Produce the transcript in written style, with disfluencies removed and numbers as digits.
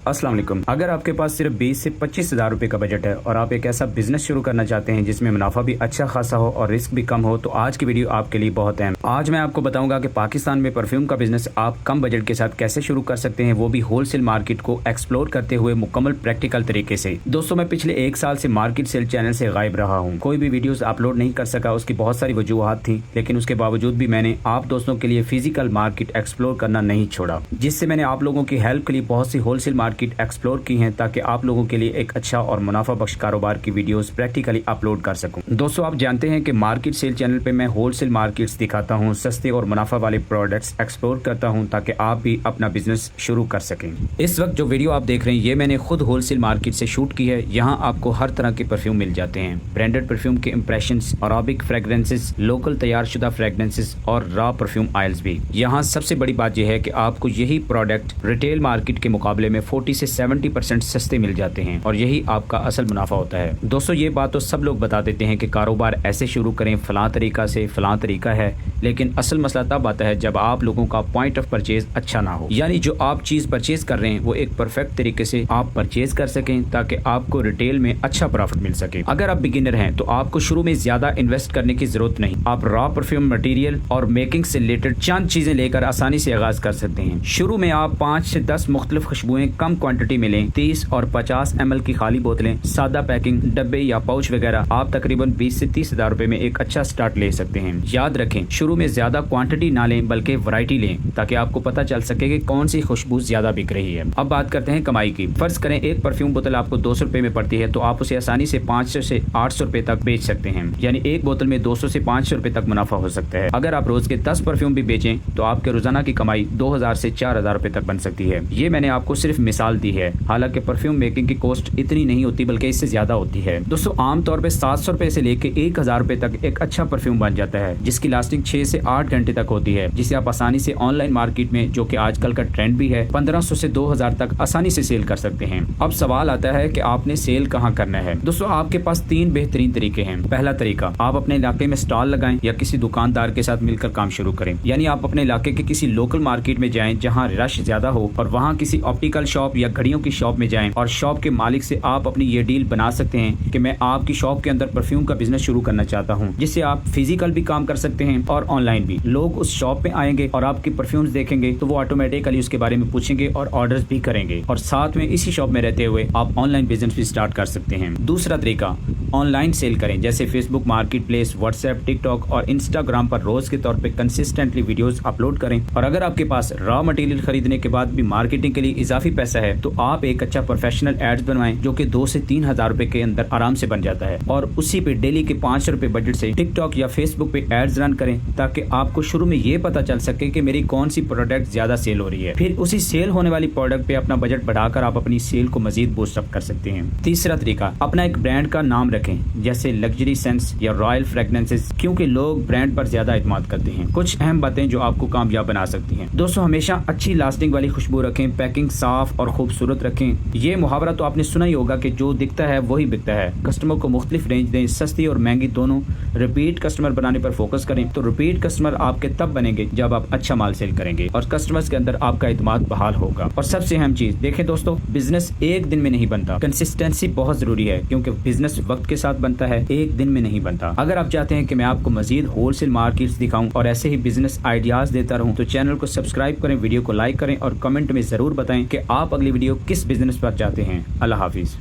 अस्सलाम वालेकुम। अगर आपके पास सिर्फ 20 से 25 हज़ार रुपये का बजट है और आप एक ऐसा बिजनेस शुरू करना चाहते हैं जिसमें मुनाफा भी अच्छा खासा हो और रिस्क भी कम हो, तो आज की वीडियो आपके लिए बहुत अहम। आज मैं आपको बताऊंगा कि पाकिस्तान में परफ्यूम का बिजनेस आप कम बजट के साथ कैसे शुरू कर सकते हैं, वो भी होलसेल मार्केट को एक्सप्लोर करते हुए मुकम्मल प्रैक्टिकल तरीके से। दोस्तों, मैं पिछले 1 साल से मार्केट सेल चैनल से गायब रहा हूँ, कोई भी वीडियोस अपलोड नहीं कर सका। उसकी बहुत सारी वजूहात थी, लेकिन उसके बावजूद भी मैंने आप दोस्तों के लिए फिजिकल मार्केट एक्सप्लोर करना नहीं छोड़ा, जिससे मैंने आप लोगों की हेल्प के लिए बहुत सी होलसेल मार्केट एक्सप्लोर की हैं, ताकि आप लोगों के लिए एक अच्छा और मुनाफा बख्श कारोबार की वीडियोस प्रैक्टिकली अपलोड कर सकूं। दोस्तों, आप जानते हैं कि मार्केट सेल चैनल पे मैं होलसेल मार्केट्स दिखाता हूं, सस्ते और मुनाफा वाले प्रोडक्ट्स एक्सप्लोर करता हूं, ताकि आप भी अपना बिजनेस शुरू कर सकें। इस वक्त जो वीडियो आप देख रहे हैं, ये मैंने खुद होलसेल मार्केट से शूट की है। यहाँ आपको हर तरह के परफ्यूम मिल जाते हैं, ब्रांडेड परफ्यूम के इंप्रेशंस, अराबिक फ्रेग्रेंसेस, लोकल तैयार शुदा फ्रेग्रेंसेस और रॉ परफ्यूम ऑयल्स भी। यहाँ सबसे बड़ी बात यह है कि आपको यही प्रोडक्ट रिटेल मार्केट के मुकाबले में 40 से 70% सस्ते मिल जाते हैं, और यही आपका असल मुनाफा होता है। दोस्तों, ये बात तो सब लोग बता देते हैं कि कारोबार ऐसे शुरू करें, फलां तरीका से, फलां तरीका है, लेकिन असल मसला तब आता है जब आप लोगों का पॉइंट ऑफ परचेज अच्छा ना हो, यानी जो आप चीज परचेज कर रहे हैं वो एक परफेक्ट तरीके से आप परचेज कर सकें, ताकि आपको रिटेल में अच्छा प्रॉफिट मिल सके। अगर आप बिगिनर हैं तो आपको शुरू में ज्यादा इन्वेस्ट करने की जरूरत नहीं। आप रॉ परफ्यूम मटेरियल और मेकिंग से रिलेटेड चंद चीजें लेकर आसानी से आगाज कर सकते हैं। शुरू में आप 5 से 10 मुख्तलिफ खुशबुएं कम क्वांटिटी में लें। 30 और 50 ml की खाली बोतलें, सादा पैकिंग, डब्बे या पाउच वगैरह। आप तकरीबन 20 से 30 हज़ार रुपए में एक अच्छा स्टार्ट ले सकते हैं। याद रखें, शुरू में ज्यादा क्वांटिटी ना लें, बल्कि वैरायटी लें, ताकि आपको पता चल सके कि कौन सी खुशबू ज्यादा बिक रही है। अब बात करते हैं कमाई की। फर्ज करें एक परफ्यूम बोतल आपको 200 रुपए में पड़ती है, तो आप उसे आसानी से 500 से 800 रुपए तक बेच सकते हैं, यानी एक बोतल में 200 से 500 रुपए तक मुनाफा हो सकता है। अगर आप रोज के 10 परफ्यूम भी बेचें तो आपके रोजाना की कमाई 2000 से 4000 रुपए तक बन सकती है। ये मैंने आपको सिर्फ मिसाल दी है, हालांकि परफ्यूम मेकिंग की कॉस्ट इतनी नहीं होती, बल्कि इससे ज्यादा होती है। दोस्तों, आमतौर पे 700 रुपए से लेके 1000 रुपए तक एक अच्छा परफ्यूम बन जाता है, जिसकी लास्टिंग 6 से 8 घंटे तक होती है, जिसे आप आसानी से ऑनलाइन मार्केट में, जो कि आजकल का ट्रेंड भी है, 1500 से 2000 तक आसानी से सेल कर सकते हैं। अब सवाल आता है कि आपने सेल कहाँ करना है। दोस्तों, आपके पास 3 बेहतरीन तरीके हैं। पहला तरीका, आप अपने इलाके में स्टॉल लगाएं या किसी दुकानदार के साथ मिलकर काम शुरू करें, यानी आप अपने इलाके के किसी लोकल मार्केट में जाएं जहाँ रश ज्यादा हो, और वहाँ किसी ऑप्टिकल शॉप या घड़ियों की शॉप में जाएं और शॉप के मालिक से आप अपनी ये डील बना सकते हैं कि मैं आपकी शॉप के अंदर परफ्यूम का बिजनेस शुरू करना चाहता हूं, जिससे आप फिजिकल भी काम कर सकते हैं और ऑनलाइन भी। लोग उस शॉप में आएंगे और आपकी परफ्यूम्स देखेंगे तो वो ऑटोमेटिकली उसके बारे में पूछेंगे और ऑर्डर्स भी करेंगे, और साथ में इसी शॉप में रहते हुए आप ऑनलाइन बिजनेस भी स्टार्ट कर सकते हैं। दूसरा तरीका, ऑनलाइन सेल करें, जैसे Facebook market place, WhatsApp, TikTok और इंस्टाग्राम पर रोज के तौर पर कंसिस्टेंटली वीडियोज अपलोड करें। और अगर आपके पास रॉ मटेरियल खरीदने के बाद भी मार्केटिंग के लिए इजाफी पैसा है, तो आप एक अच्छा प्रोफेशनल एड्स बनवाएं, जो कि 2 से 3 हजार रुपए के अंदर आराम से बन जाता है, और उसी पे डेली के 500 रुपए बजट से टिकटॉक या फेसबुक पे एड्स रन करें, ताकि आपको शुरू में ये पता चल सके कि मेरी कौन सी प्रोडक्ट ज्यादा सेल हो रही है। फिर उसी सेल होने वाली प्रोडक्ट पे अपना बजट बढ़ाकर आप अपनी सेल को मजीद बूस्ट अप कर सकते हैं। तीसरा तरीका, अपना एक ब्रांड का नाम रखें, जैसे लग्जरी सेंस या रॉयल फ्रेग्रेंसेस, क्योंकि लोग ब्रांड पर ज्यादा एतमाद करते हैं। कुछ अहम बातें जो आपको कामयाब बना सकती हैं। दोस्तों, हमेशा अच्छी लास्टिंग वाली खुशबू रखें, पैकिंग साफ और खूबसूरत रखें। ये मुहावरा तो आपने सुना ही होगा कि जो दिखता है वही बिकता है। कस्टमर को मुख्तलिफ रेंज दें, सस्ती और महंगी दोनों। रिपीट कस्टमर बनाने पर फोकस करें, तो रिपीट कस्टमर आपके तब बनेंगे जब आप अच्छा माल सेल करेंगे और कस्टमर्स के अंदर आपका एतमाद बहाल होगा। और सबसे अहम चीज देखें दोस्तों, बिजनेस एक दिन में नहीं बनता, कंसिस्टेंसी बहुत जरूरी है, क्योंकि बिजनेस वक्त के साथ बनता है, एक दिन में नहीं बनता। अगर आप चाहते हैं कि मैं आपको मजीद होलसेल मार्केट्स दिखाऊं और ऐसे ही बिजनेस आइडियाज देता रहूं, तो चैनल को सब्सक्राइब करें, वीडियो को लाइक करें और कमेंट में जरूर बताएं कि आप अगली वीडियो किस बिजनेस पर चाहते हैं। अल्लाह हाफिज।